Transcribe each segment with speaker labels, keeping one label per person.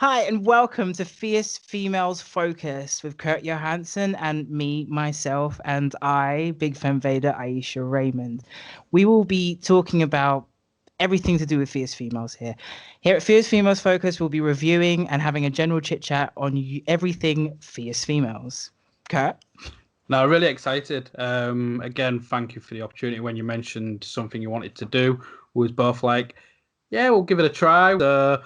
Speaker 1: Hi, and welcome to Fierce Females Focus with Kurt Johansson and me, myself, and I, Big Fem Vader, Ayesha Raymond. We will be talking about everything to do with Fierce Females here. Here at Fierce Females Focus, we'll be reviewing and having a general chit chat on everything Fierce Females. Kurt?
Speaker 2: No, really excited. Again, thank you for the opportunity. When you mentioned something you wanted to do, we was both like, yeah, we'll give it a try.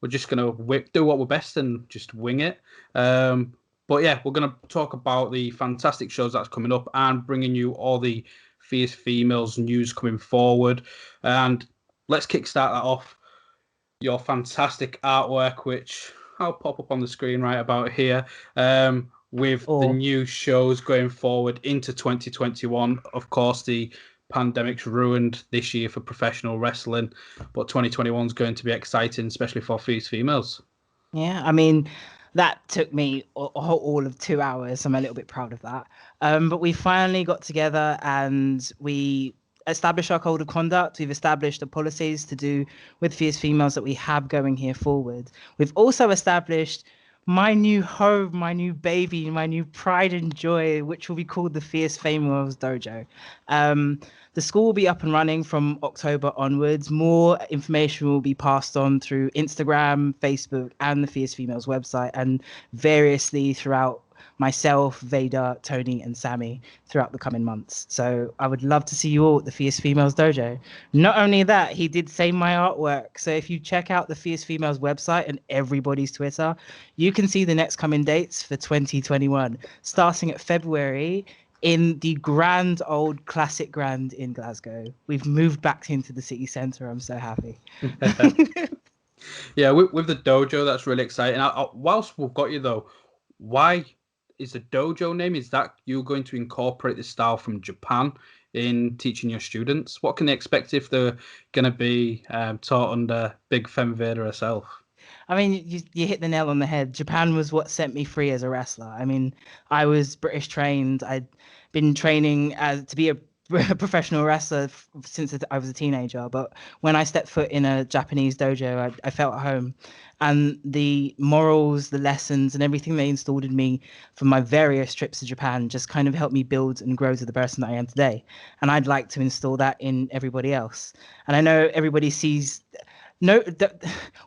Speaker 2: We're just gonna do what we're best and just wing it. But yeah, we're gonna talk about the fantastic shows that's coming up and bringing you all the Fierce Females news coming forward. And let's kickstart that off. Your fantastic artwork, which I'll pop up on the screen right about here. With the new shows going forward into 2021. Of course, the pandemic's ruined this year for professional wrestling, but 2021 is going to be exciting, especially for Fierce Females.
Speaker 1: Yeah, I mean, that took me all of 2 hours. I'm a little bit proud of that. But we finally got together and we established our code of conduct. We've established the policies to do with Fierce Females that we have going here forward. We've also established my new home, my new baby, my new pride and joy, which will be called the Fierce Females Dojo. The school will be up and running from October onwards. More information will be passed on through Instagram, Facebook, and the Fierce Females website, and variously throughout myself, Vader, Tony, and Sammy throughout the coming months. So I would love to see you all at the Fierce Females Dojo. Not only that, he did say my artwork. So if you check out the Fierce Females website and everybody's Twitter, you can see the next coming dates for 2021, starting at February in the grand old classic Grand in Glasgow. We've moved back into the city centre. I'm so happy.
Speaker 2: Yeah, with the dojo, that's really exciting. Whilst we've got you though, why is the dojo name? Is that you're going to incorporate the style from Japan in teaching your students? What can they expect if they're going to be taught under Big Fem Vader herself?
Speaker 1: I mean, you hit the nail on the head. Japan was what set me free as a wrestler. I mean, I was British trained. I'd been training to be a professional wrestler since I was a teenager. But when I stepped foot in a Japanese dojo, I felt at home. And the morals, the lessons, and everything they installed in me from my various trips to Japan just kind of helped me build and grow to the person that I am today. And I'd like to install that in everybody else. And I know everybody sees... No,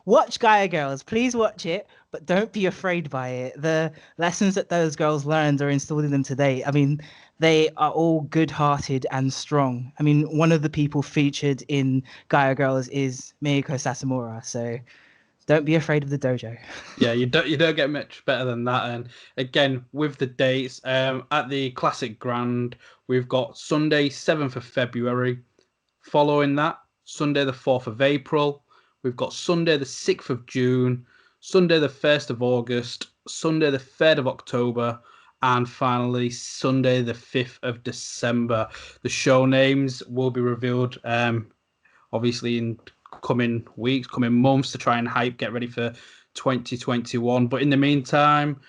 Speaker 1: watch Gaia Girls. Please watch it, but don't be afraid by it. The lessons that those girls learned are installed in them today. I mean, they are all good-hearted and strong. I mean, one of the people featured in Gaia Girls is Miyako Sasamura, so don't be afraid of the dojo.
Speaker 2: Yeah, you don't get much better than that. And again, with the dates, at the Classic Grand, we've got Sunday, 7th of February. Following that, Sunday, the 4th of April. We've got Sunday, the 6th of June, Sunday, the 1st of August, Sunday, the 3rd of October, and finally, Sunday, the 5th of December. The show names will be revealed, obviously, in coming weeks, coming months to try and get ready for 2021. But in the meantime,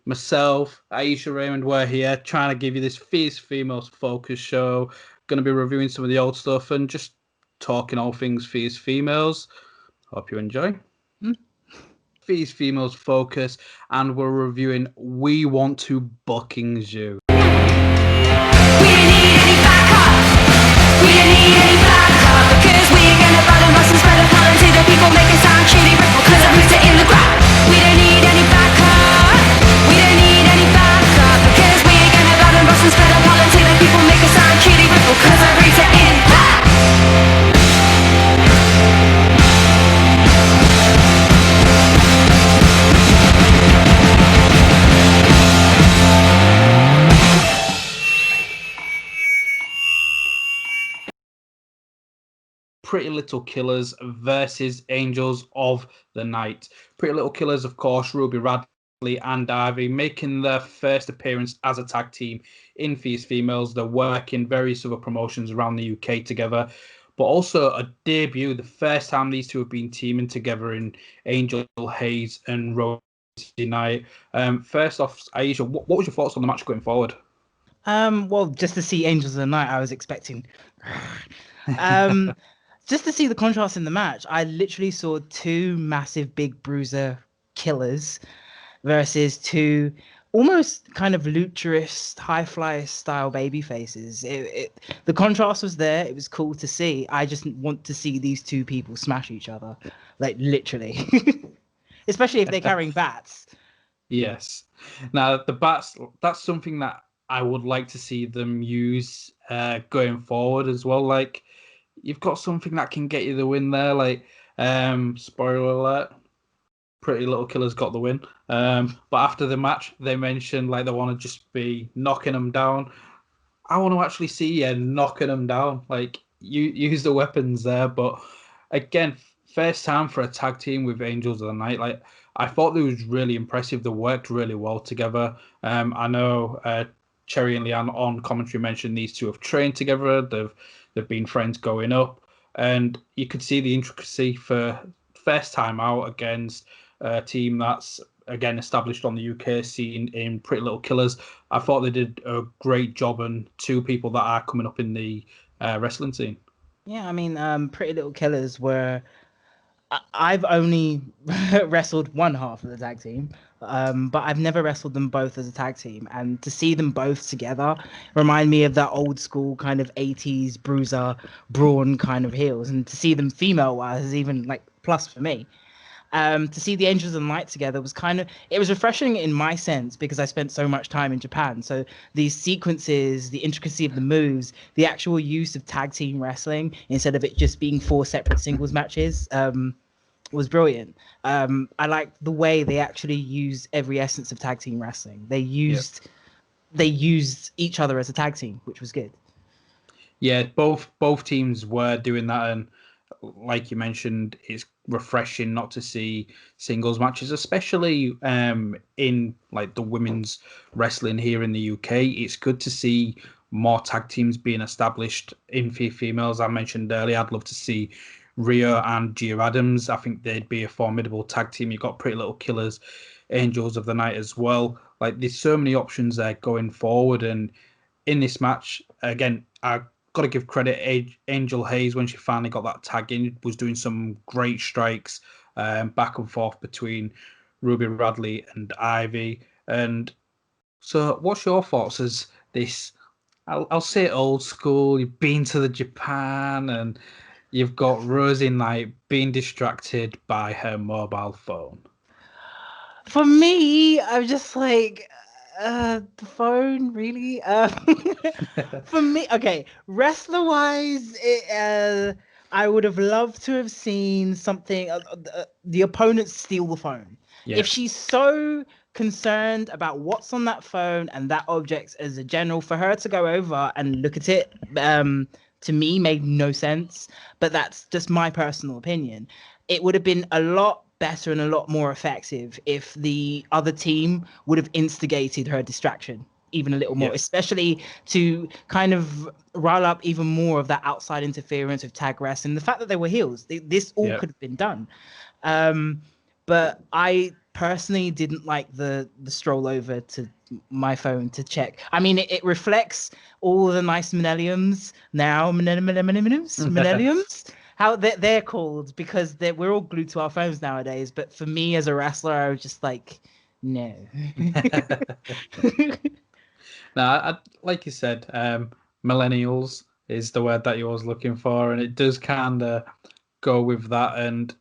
Speaker 2: myself, Ayesha Raymond, we're here trying to give you this Fierce Females focus show. Going to be reviewing some of the old stuff and just talking all things Fierce Females. Hope you enjoy. Fierce Females Focus, and we're reviewing We Want to Bookings You.
Speaker 3: We don't need any backup. We don't need any backup. Because we ain't gonna bother us and spread a pollen to the people, make it sound shitty ripple. Cause I'm rooted in the ground. We don't need any backup. We don't need any backup. Because we ain't gonna bother us and spread a pollen to the people, make it sound shitty ripple. Cause I'm rooted in that.
Speaker 2: Pretty Little Killers versus Angels of the Night. Pretty Little Killers, of course, Ruby Radley and Ivy making their first appearance as a tag team in Fierce Females. They're working various other promotions around the UK together, but also a debut, the first time these two have been teaming together in Angel Hayes and Rosie Nyte. First off, Ayesha, what was your thoughts on the match going forward?
Speaker 1: Well, just to see Angels of the Night, I was expecting. Just to see the contrast in the match, I literally saw two massive big bruiser killers versus two almost kind of luchurist, high flyer style baby faces. The contrast was there. It was cool to see. I just want to see these two people smash each other, like literally, especially if they're carrying bats.
Speaker 2: Yes. Now the bats, that's something that I would like to see them use going forward as well. Like you've got something that can get you the win there. Like spoiler alert, Pretty Little Killers got the win. But after the match, they mentioned like they want to just be knocking them down. I want to actually see you knocking them down. Like you use the weapons there, but again, first time for a tag team with Angels of the Night. Like I thought it was really impressive. They worked really well together. I know Cherry and Leanne on commentary mentioned these two have trained together. They've been friends growing up, and you could see the intricacy for first time out against a team that's again established on the UK scene in Pretty Little Killers. I thought they did a great job, and two people that are coming up in the wrestling scene.
Speaker 1: Yeah, I mean, Pretty Little Killers were. I've only wrestled one half of the tag team, but I've never wrestled them both as a tag team. And to see them both together remind me of that old school kind of 80s bruiser, brawn kind of heels. And to see them female wise is even like plus for me. To see the Angels and Light together was it was refreshing in my sense because I spent so much time in Japan. So these sequences, the intricacy of the moves, the actual use of tag team wrestling instead of it just being 4 separate singles matches was brilliant. I liked the way they actually used every essence of tag team wrestling. They used each other as a tag team, which was good.
Speaker 2: Yeah, both teams were doing that, and like you mentioned, it's refreshing not to see singles matches, especially in like the women's wrestling here in the UK. It's good to see more tag teams being established in females. I mentioned earlier, I'd love to see Rhea and Gia Adams. I think they'd be a formidable tag team. You've got Pretty Little Killers, Angels of the Night as well. Like there's so many options there going forward, and in this match, again, I got to give credit Angel Hayes when she finally got that tag in, was doing some great strikes back and forth between Ruby Radley and Ivy. And so what's your thoughts as this, I'll say old school, you've been to the Japan and you've got Rosie Nyte being distracted by her mobile phone?
Speaker 1: For me, I'm just like, the phone, really? For me, okay, wrestler wise, I would have loved to have seen something, the opponent steal the phone.
Speaker 2: Yeah.
Speaker 1: If she's so concerned about what's on that phone and that object as a general, for her to go over and look at it, to me, made no sense. But that's just my personal opinion. It would have been a lot better and a lot more effective if the other team would have instigated her distraction even a little more, especially to kind of rile up even more of that outside interference of tag wrestling. The fact that they were heels, this all could have been done. But I personally didn't like the stroll over to my phone to check. I mean, it reflects all the nice millenniums now, millenniums. How they're called because we're all glued to our phones nowadays. But for me as a wrestler, I was just like, no.
Speaker 2: Now, like you said, millennials is the word that you was looking for, and it does kind of go with that. And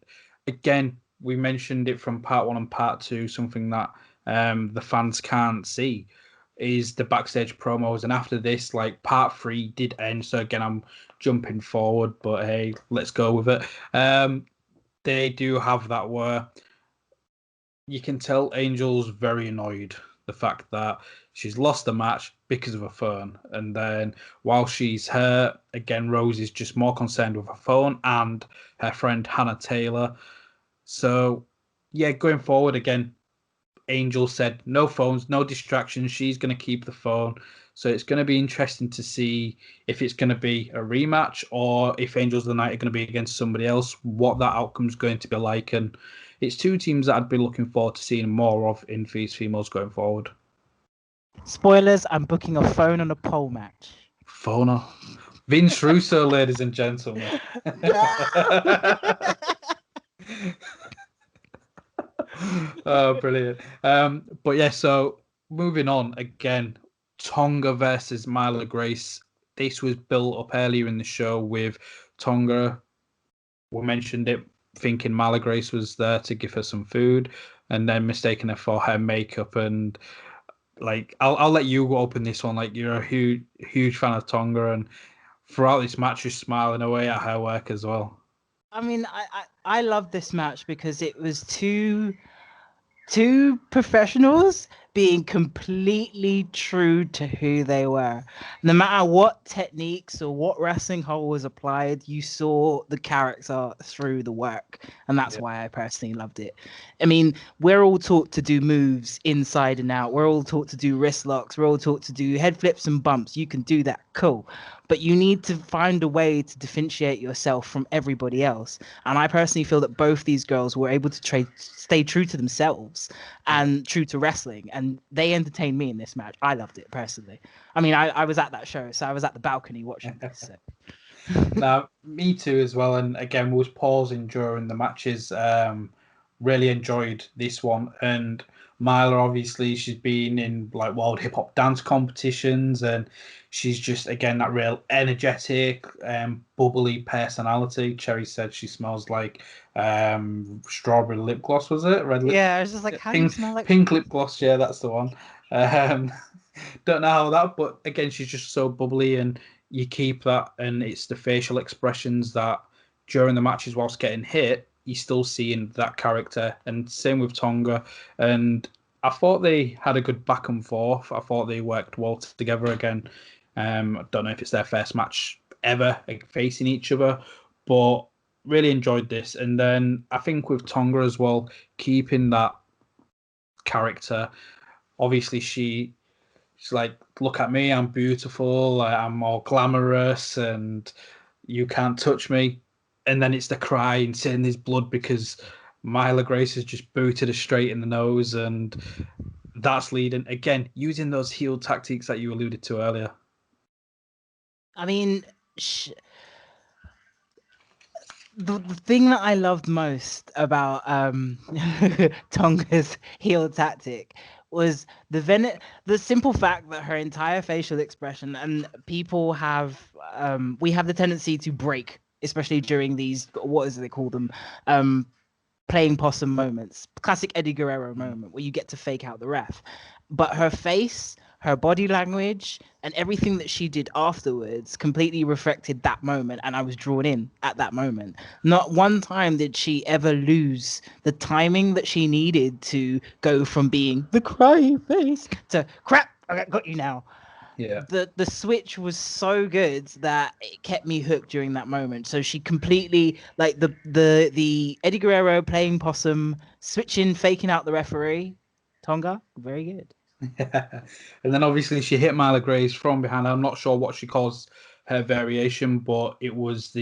Speaker 2: again, we mentioned it from part 1 and part 2, something that the fans can't see is the backstage promos. And after this, like part 3 did end. So again, I'm jumping forward, but hey, let's go with it. They do have that where you can tell Angel's very annoyed the fact that she's lost the match because of her phone. And then while she's hurt, again, Rosie's just more concerned with her phone and her friend Hannah Taylor. So yeah, going forward again, Angel said no phones, no distractions. She's going to keep the phone. So it's going to be interesting to see if it's going to be a rematch or if Angels of the Night are going to be against somebody else, what that outcome's going to be like. And it's two teams that I'd be looking forward to seeing more of in these females going forward.
Speaker 1: Spoilers, I'm booking a phone on a pole match.
Speaker 2: Phoner. Vince Russo, ladies and gentlemen. Oh, brilliant. But yeah, so moving on again, Taonga versus Myla Grace. This was built up earlier in the show with Taonga. We mentioned it, thinking Myla Grace was there to give her some food, and then mistaking her for her makeup. And like, I'll let you open this one. Like, you're a huge fan of Taonga, and throughout this match, you're smiling away at her work as well.
Speaker 1: I mean, I love this match because it was two professionals being completely true to who they were. No matter what techniques or what wrestling hold was applied, you saw the character through the work. And that's why I personally loved it. I mean, we're all taught to do moves inside and out. We're all taught to do wrist locks. We're all taught to do head flips and bumps. You can do that. Cool. But you need to find a way to differentiate yourself from everybody else. And I personally feel that both these girls were able to stay true to themselves and true to wrestling. And they entertained me in this match. I loved it personally. I mean, I was at that show, so I was at the balcony watching this. So.
Speaker 2: Now, me too as well. And again, was pausing during the matches. Really enjoyed this one. And Myla, obviously, she's been in like world hip hop dance competitions, and she's just again that real energetic, bubbly personality. Cherry said she smells like strawberry lip gloss. Was it red lip?
Speaker 1: Yeah, I was just like, how do you smell like
Speaker 2: pink lip gloss? Yeah, that's the one. Don't know how that, but again, she's just so bubbly, and you keep that, and it's the facial expressions that during the matches whilst getting hit, you're still seeing that character. And same with Taonga. And I thought they had a good back and forth. I thought they worked well together again. I don't know if it's their first match ever facing each other, but really enjoyed this. And then I think with Taonga as well, keeping that character. Obviously, she's like, look at me, I'm beautiful, I'm more glamorous, and you can't touch me. And then it's the cry and saying there's blood because Myla Grace has just booted her straight in the nose, and that's leading again using those heel tactics that you alluded to earlier.
Speaker 1: I mean, the thing that I loved most about Tonga's heel tactic was the simple fact that her entire facial expression, and people have we have the tendency to break, especially during these, what is it they call them, playing possum moments, classic Eddie Guerrero moment where you get to fake out the ref. But her face, her body language, and everything that she did afterwards completely reflected that moment, and I was drawn in at that moment. Not one time did she ever lose the timing that she needed to go from being the crying face to crap, I got you now.
Speaker 2: Yeah.
Speaker 1: The switch was so good that it kept me hooked during that moment. So she completely, like, the Eddie Guerrero playing possum, switching, faking out the referee. Taonga, very good.
Speaker 2: And then obviously she hit Myla Grace from behind. I'm not sure what she calls her variation, but it was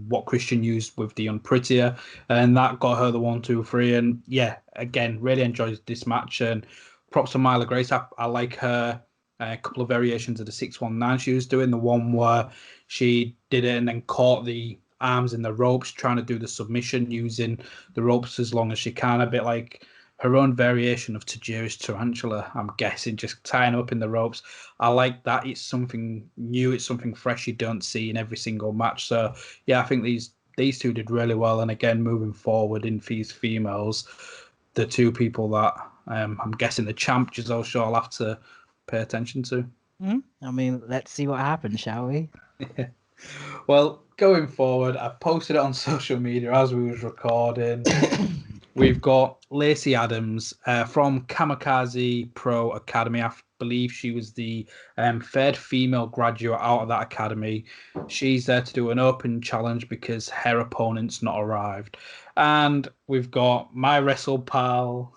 Speaker 2: what Christian used with the Unprettier, and that got her the 1, 2, 3. And yeah, again, really enjoyed this match. And props to Myla Grace. I like her. A couple of variations of the 619 she was doing. The one where she did it and then caught the arms in the ropes, trying to do the submission using the ropes as long as she can. A bit like her own variation of Tajiri's Tarantula, I'm guessing, just tying up in the ropes. I like that. It's something new. It's something fresh you don't see in every single match. So, yeah, I think these two did really well. And again, moving forward in these females, the two people that I'm guessing the champ, Gisele Shaw, will have to pay attention to.
Speaker 1: I mean, let's see what happens, shall we?
Speaker 2: Well, going forward, I posted it on social media as we was recording. We've got Lacie Adams from Kamikaze Pro Academy. I believe she was the third female graduate out of that academy. She's there to do an open challenge because her opponent's not arrived. And we've got my wrestle pal,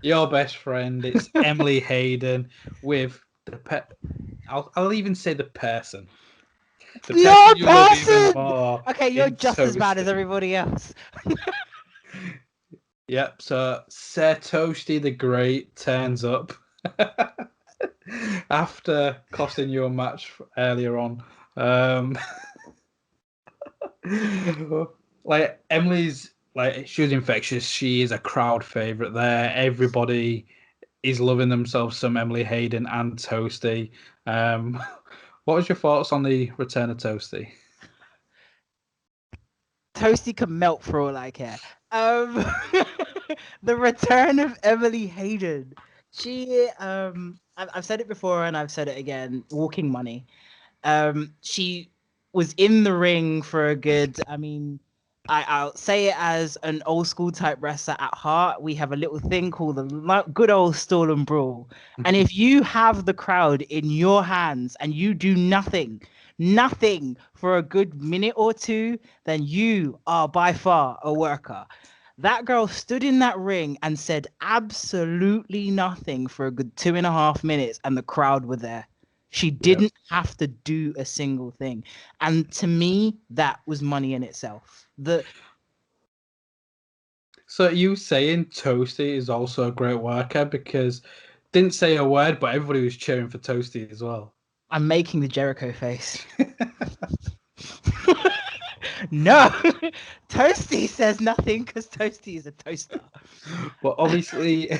Speaker 2: your best friend. It's Emily Hayden with I'll even say the person. The person you love even more.
Speaker 1: Okay, you're just as bad as
Speaker 2: Toasty.
Speaker 1: everybody else.
Speaker 2: Yep, so Sir Toasty the Great turns up after costing you a match earlier on. Like, Emily's like she was infectious. She is a crowd favorite there. Everybody is loving themselves some Emily Hayden and Toasty. What was your thoughts on the return of Toasty?
Speaker 1: Toasty can melt for all I care. Um, the return of Emily Hayden. She, I've said it before and I've said it again. Walking money. She was in the ring for a good. I mean, I'll say it as an old school type wrestler at heart. We have a little thing called the good old stall and brawl. And if you have the crowd in your hands and you do nothing for a good minute or two, then you are by far a worker. That girl stood in that ring and said absolutely nothing for a good 2.5 minutes, and the crowd were there. She didn't have to do a single thing. And to me, that was money in itself.
Speaker 2: So you saying Toasty is also a great worker because didn't say a word, but everybody was cheering for Toasty as well.
Speaker 1: I'm making the Jericho face. No, Toasty says nothing because Toasty is a toaster.
Speaker 2: But obviously,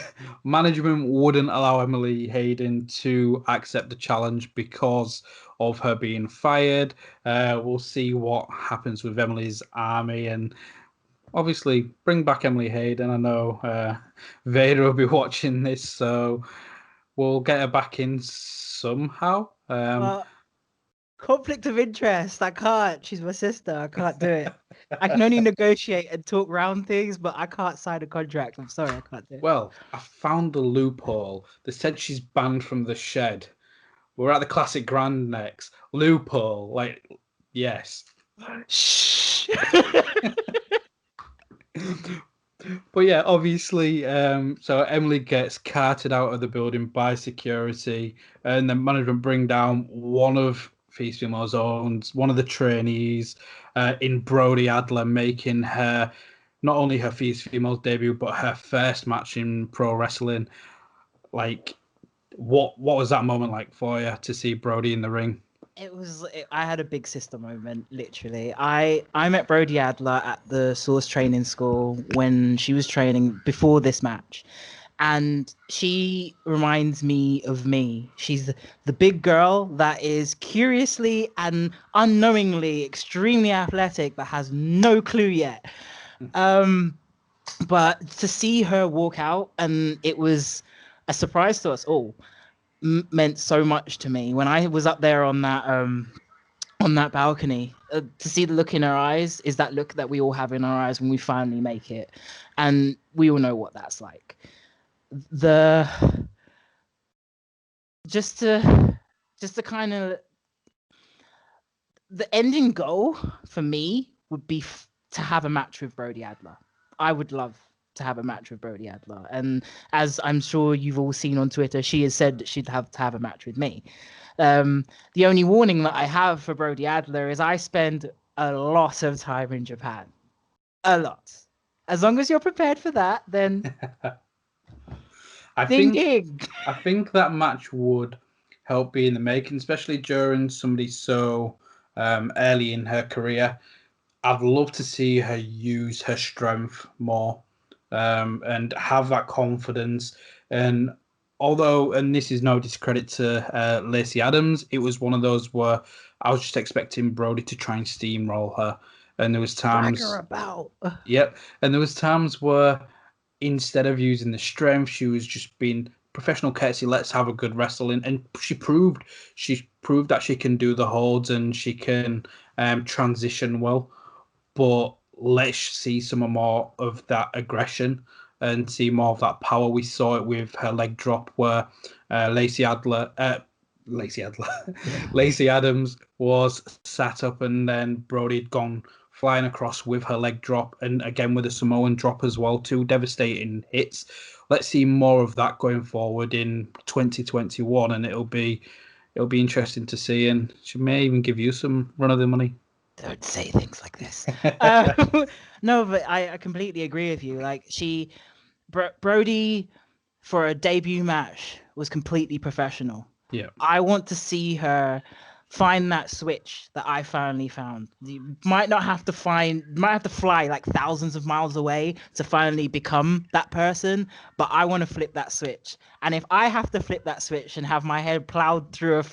Speaker 2: management wouldn't allow Emily Hayden to accept the challenge because of her being fired. We'll see what happens with Emily's army and obviously bring back Emily Hayden. I know Vader will be watching this, so we'll get her back in somehow.
Speaker 1: Conflict of interest. I can't. She's my sister. I can't do it. I can only negotiate and talk round things, but I can't sign a contract. I'm sorry, I can't do it.
Speaker 2: Well, I found the loophole. They said she's banned from the shed. We're at the Classic Grand next. Loophole. Like, yes.
Speaker 1: Shh.
Speaker 2: But yeah, obviously, so Emily gets carted out of the building by security, and then management bring down one of Feast Female Zone's, one of the trainees in Brodie Adler, making her not only her Feast Females debut, but her first match in pro wrestling. Like, what was that moment like for you to see Brodie in the ring?
Speaker 1: I had a big sister moment, literally. I met Brodie Adler at the Source Training School when she was training before this match. And she reminds me of me. She's the big girl that is curiously and unknowingly extremely athletic, but has no clue yet. But to see her walk out, and it was a surprise to us all, meant so much to me. When I was up there on that balcony, to see the look in her eyes is that look that we all have in our eyes when we finally make it, and we all know what that's like. Just to kind of, the ending goal for me would be to have a match with Brodie Adler. I would love to have a match with Brodie Adler, and as I'm sure you've all seen on Twitter, she has said that she'd have to have a match with me. The only warning that I have for Brodie Adler is I spend a lot of time in Japan. A lot. As long as you're prepared for that, then
Speaker 2: I think that match would help be in the making, especially during somebody so early in her career. I'd love to see her use her strength more and have that confidence. And this is no discredit to Lacie Adams, it was one of those where I was just expecting Brodie to try and steamroll her. And there was times...
Speaker 1: drag her about.
Speaker 2: Yep. And there was times where instead of using the strength, she was just being professional courtesy. Let's have a good wrestling, and she proved that she can do the holds and she can transition well. But let's see some more of that aggression and see more of that power. We saw it with her leg drop where Lacie Adams was sat up, and then Brodie had gone flying across with her leg drop, and again with a Samoan drop as well. Two devastating hits. Let's see more of that going forward in 2021, and it'll be interesting to see, and she may even give you some run of the money.
Speaker 1: Don't say things like this. No, but I completely agree with you. Like, Brodie, for a debut match, was completely professional.
Speaker 2: Yeah.
Speaker 1: I want to see her find that switch that I finally found. You might have to fly like thousands of miles away to finally become that person, but I want to flip that switch. And if I have to flip that switch and have my head plowed through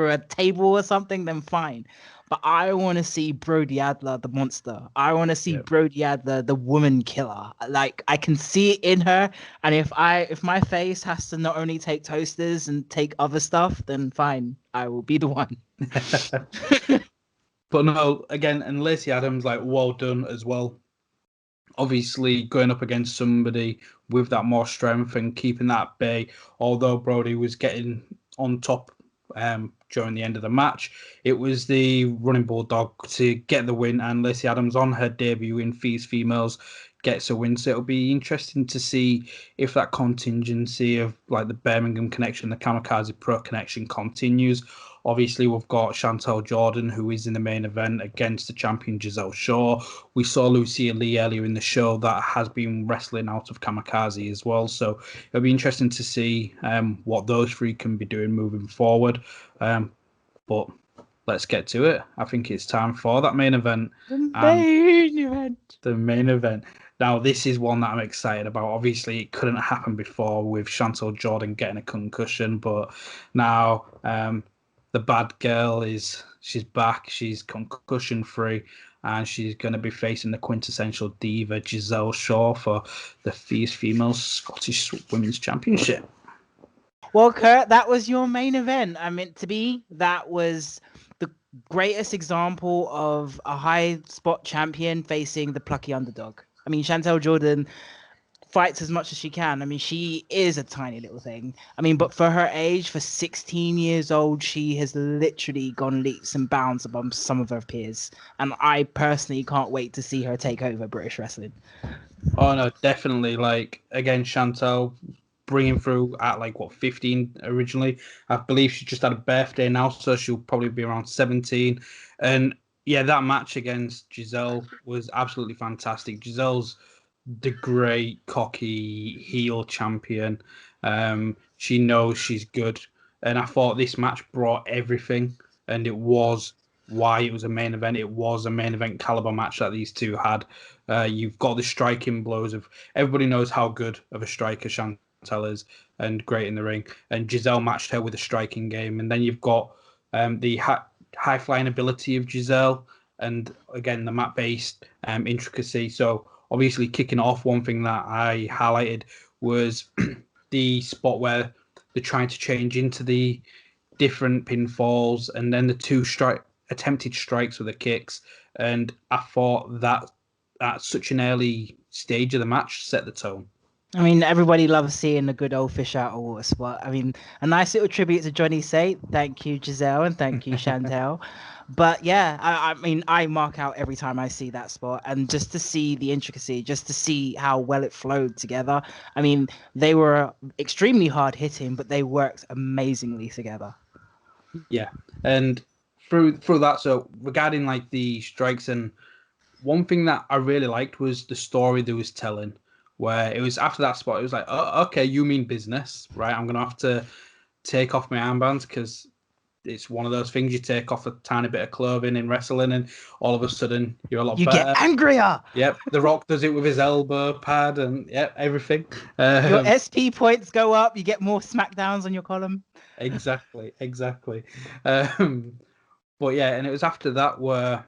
Speaker 1: a table or something, then fine. But I want to see Brodie Adler, the monster. I want to see Brodie Adler, the woman killer. Like, I can see it in her. And if my face has to not only take toasters and take other stuff, then fine, I will be the one.
Speaker 2: But no, again, and Lacey Adams, like, well done as well. Obviously, going up against somebody with that more strength and keeping that at bay, although Brodie was getting on top during the end of the match, it was the running bulldog to get the win, and Lacey Adams on her debut in Feast Females gets a win. So it'll be interesting to see if that contingency of like the Birmingham connection, the Kamikaze Pro connection continues. Obviously, we've got Chantal Jordan, who is in the main event against the champion Gisele Shaw. We saw Lucia Lee earlier in the show that has been wrestling out of Kamikaze as well. So it'll be interesting to see what those three can be doing moving forward. But let's get to it. I think it's time for that main event. The main event. Now, this is one that I'm excited about. Obviously, it couldn't happen before with Chantal Jordan getting a concussion, but now the bad girl she's back. She's concussion free, and she's going to be facing the quintessential diva Gisele Shaw for the Feast Females Scottish Women's Championship.
Speaker 1: Well, Kurt, that was your main event. I meant to be. That was the greatest example of a high spot champion facing the plucky underdog. I mean, Chantal Jordan fights as much as she can. I mean, she is a tiny little thing. I mean, but for her age, for 16 years old, she has literally gone leaps and bounds above some of her peers. And I personally can't wait to see her take over British wrestling.
Speaker 2: Oh, no, definitely. Like, again, Chantal bringing through at 15 originally. I believe she just had a birthday now, so she'll probably be around 17. And yeah, that match against Gisele was absolutely fantastic. Gisele's the great cocky heel champion. She knows she's good, and I thought this match brought everything, and it was why it was a main event. It was a main event caliber match that these two had. You've got the striking blows of everybody knows how good of a striker Chantal is, and great in the ring. And Gisele matched her with a striking game, and then you've got the high flying ability of Gisele, and again the mat based intricacy. So obviously, kicking off, one thing that I highlighted was the spot where they're trying to change into the different pinfalls, and then the two attempted strikes with the kicks. And I thought that at such an early stage of the match set the tone.
Speaker 1: I mean, everybody loves seeing a good old fish out of water spot. I mean, a nice little tribute to Johnny Sate. Thank you, Gisele, and thank you, Chantal. But yeah, I mean, I mark out every time I see that spot, and just to see the intricacy, just to see how well it flowed together. I mean, they were extremely hard hitting, but they worked amazingly together.
Speaker 2: Yeah, and through that, so regarding the strikes, and one thing that I really liked was the story they was telling, where it was after that spot, it was like, oh, okay, you mean business, right? I'm gonna have to take off my armbands because it's one of those things you take off a tiny bit of clothing in wrestling, and all of a sudden you're a lot better.
Speaker 1: You get angrier.
Speaker 2: Yep, The Rock does it with his elbow pad, and everything.
Speaker 1: Your SP points go up. You get more smackdowns on your column.
Speaker 2: Exactly. But yeah, and it was after that where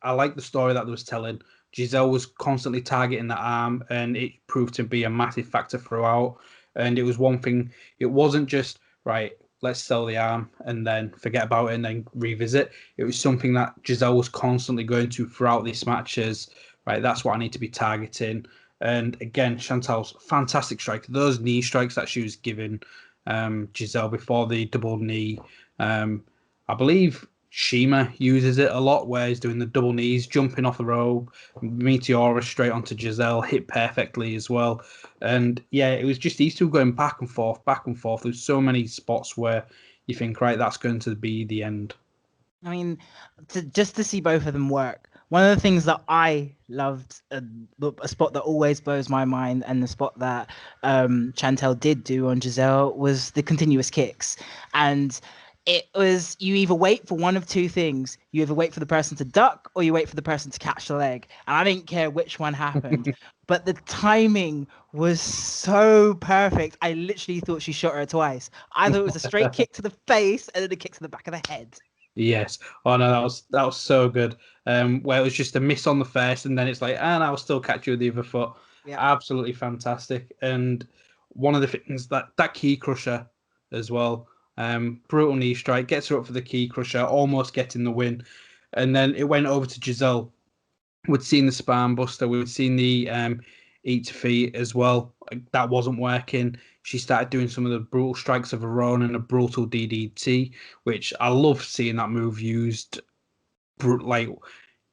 Speaker 2: I like the story that they was telling. Gisele was constantly targeting the arm, and it proved to be a massive factor throughout. And it was one thing. It wasn't just right, let's sell the arm and then forget about it and then revisit. It was something that Gisele was constantly going to throughout these matches. Right, that's what I need to be targeting. And again, Chantal's fantastic strike. Those knee strikes that she was giving Gisele before the double knee. I believe Shima uses it a lot, where he's doing the double knees, jumping off the rope, Meteora straight onto Gisele, hit perfectly as well. And yeah, it was just these two going back and forth. There's so many spots where you think, right, that's going to be the end.
Speaker 1: I mean, just to see both of them work. One of the things that I loved, a spot that always blows my mind, and the spot that Chantal did do on Gisele, was the continuous kicks. And it was, you either wait for one of two things. You either wait for the person to duck or you wait for the person to catch the leg. And I didn't care which one happened. But the timing was so perfect. I literally thought she shot her twice. I thought it was a straight kick to the face and then a kick to the back of the head.
Speaker 2: Yes. Oh no, that was so good. Where it was just a miss on the first, and then it's like, and I'll still catch you with the other foot.
Speaker 1: Yeah.
Speaker 2: Absolutely fantastic. And one of the things that key crusher as well. Brutal knee strike, gets her up for the key crusher, almost getting the win. And then it went over to Gisele. We'd seen the spine buster, we'd seen the eat to feet as well. That wasn't working. She started doing some of the brutal strikes of her own and a brutal DDT, which I love seeing that move used, like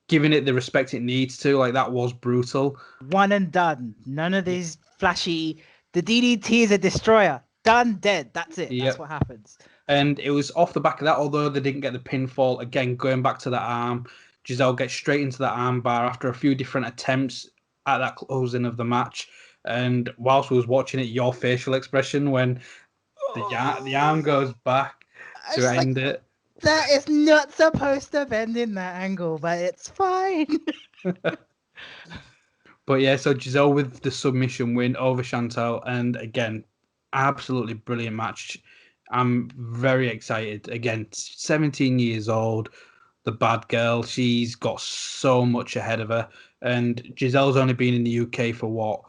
Speaker 2: giving it the respect it needs to. Like, that was brutal.
Speaker 1: One and done. None of these flashy. The DDT is a destroyer. Done, dead. That's it.
Speaker 2: Yep.
Speaker 1: That's what happens.
Speaker 2: And it was off the back of that, although they didn't get the pinfall. Again, going back to that arm, Gisele gets straight into that arm bar after a few different attempts at that closing of the match. And whilst we was watching it, your facial expression when the arm goes back to end it.
Speaker 1: That is not supposed to bend in that angle, but it's fine.
Speaker 2: But yeah, so Gisele with the submission win over Chantal, and again, absolutely brilliant match. I'm very excited. Again, 17 years old, the bad girl. She's got so much ahead of her, and Gisele's only been in the UK for what,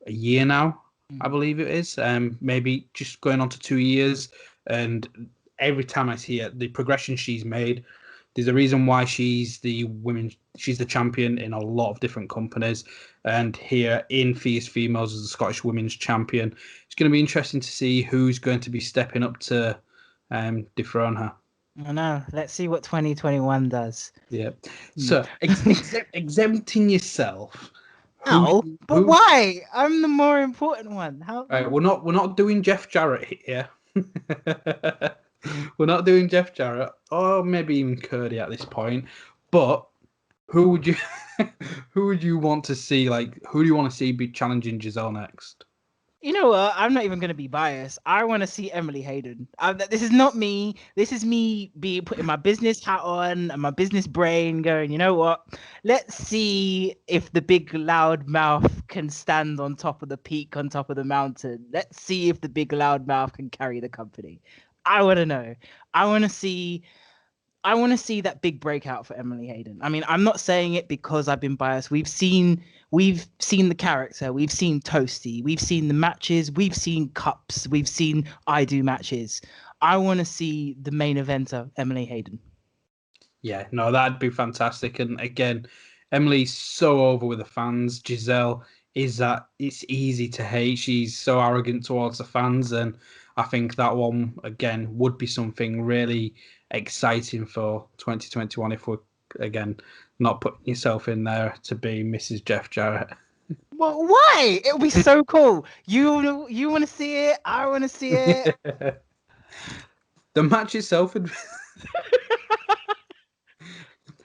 Speaker 2: a year now, I believe it is. Maybe just going on to 2 years, and every time I see it, the progression she's made. There's a reason why she's the champion in a lot of different companies, and here in Fierce Females as the Scottish Women's Champion. It's going to be interesting to see who's going to be stepping up to dethrone her.
Speaker 1: I know. Let's see what 2021 does.
Speaker 2: Yeah. So exempting yourself.
Speaker 1: No, but why? I'm the more important one. How?
Speaker 2: Right, we're not doing Jeff Jarrett here. We're not doing Jeff Jarrett, or maybe even Cody at this point. But who would you want to see? Like, who do you want to see be challenging Gisele next?
Speaker 1: You know what? I'm not even going to be biased. I want to see Emily Hayden. This is not me. This is me putting my business hat on and my business brain going, you know what? Let's see if the big loud mouth can stand on top of the peak, on top of the mountain. Let's see if the big loud mouth can carry the company. I want to know. I want to see that big breakout for Emily Hayden. I mean, I'm not saying it because I've been biased. We've seen the character. We've seen Toasty. We've seen the matches. We've seen cups. We've seen I Do matches. I want to see the main eventer, Emily Hayden.
Speaker 2: Yeah, no, that'd be fantastic. And again, Emily's so over with the fans. Gisele is that it's easy to hate. She's so arrogant towards the fans, and I think that one again would be something really exciting for 2021 if we're again not putting yourself in there to be Mrs. Jeff Jarrett.
Speaker 1: Well, why? It would be so cool. You want to see it? I want to see it.
Speaker 2: The match itself would.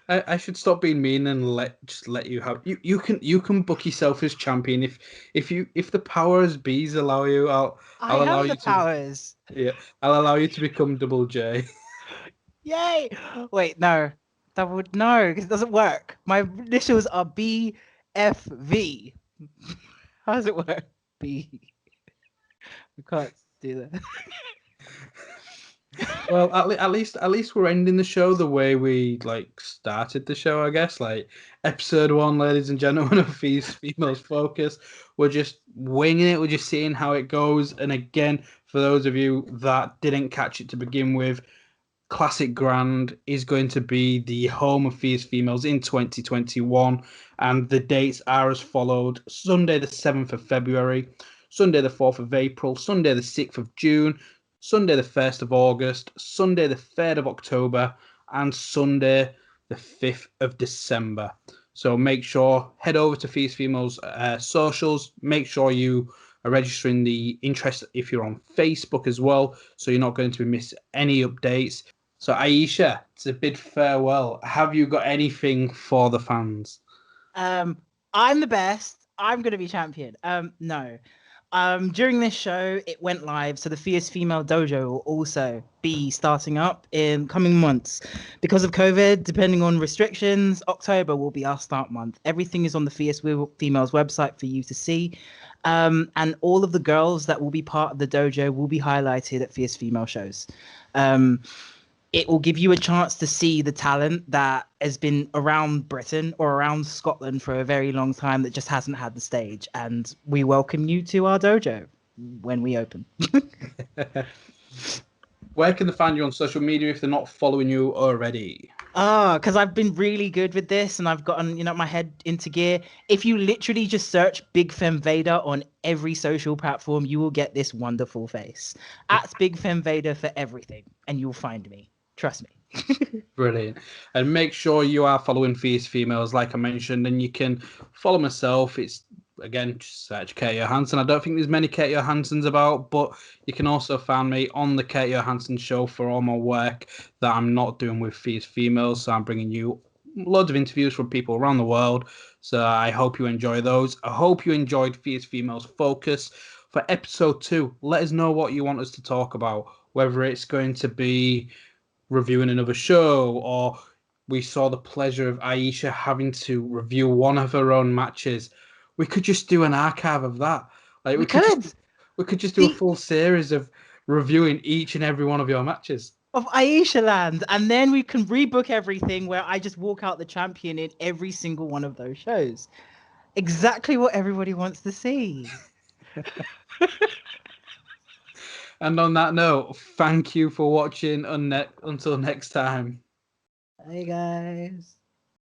Speaker 2: I should stop being mean and let you have you can book yourself as champion if the powers bees allow you. I'll allow you
Speaker 1: powers.
Speaker 2: Yeah, I'll allow you to become Double J.
Speaker 1: Yay! Wait, no, because it doesn't work. My initials are BFV. How does it work? B. We can't do that.
Speaker 2: Well, at least we're ending the show the way we started the show, I guess. Like episode 1, ladies and gentlemen, of Females Focus. We're just winging it. We're just seeing how it goes. And again, for those of you that didn't catch it to begin with, Classic Grand is going to be the home of Fierce Females in 2021, and the dates are as followed: Sunday the 7th of February, Sunday the 4th of April, Sunday the 6th of June, Sunday the 1st of August, Sunday the 3rd of October, and Sunday the 5th of December. So make sure, head over to Fierce Females socials, make sure you are registering the interest if you're on Facebook as well, so you're not going to miss any updates. So Ayesha, it's a bid farewell. Have you got anything for the fans?
Speaker 1: I'm the best. I'm going to be champion. No. during this show, it went live. So the Fierce Female Dojo will also be starting up in coming months. Because of COVID, depending on restrictions, October will be our start month. Everything is on the Fierce Females website for you to see. And all of the girls that will be part of the dojo will be highlighted at Fierce Female shows. It will give you a chance to see the talent that has been around Britain or around Scotland for a very long time that just hasn't had the stage. And we welcome you to our dojo when we open.
Speaker 2: Where can they find you on social media if they're not following you already?
Speaker 1: Because I've been really good with this and I've gotten, my head into gear. If you literally just search Big Fem Vader on every social platform, you will get this wonderful face. At Big Fem Vader for everything, and you'll find me. Trust me.
Speaker 2: Brilliant. And make sure you are following Fierce Females, like I mentioned, and you can follow myself. It's, again, just search Kurt Johansson. I don't think there's many Kurt Johanssons about, but you can also find me on the Kurt Johansson show for all my work that I'm not doing with Fierce Females. So I'm bringing you loads of interviews from people around the world. So I hope you enjoy those. I hope you enjoyed Fierce Females Focus. For episode 2, let us know what you want us to talk about, whether it's going to be reviewing another show, or we saw the pleasure of Ayesha having to review one of her own matches. We could just do an archive of that. Like we could just do a full series of reviewing each and every one of your matches
Speaker 1: of Ayesha Land, and then we can rebook everything where I just walk out the champion in every single one of those shows. Exactly what everybody wants to see.
Speaker 2: And on that note, thank you for watching. Until next time.
Speaker 1: Hey guys.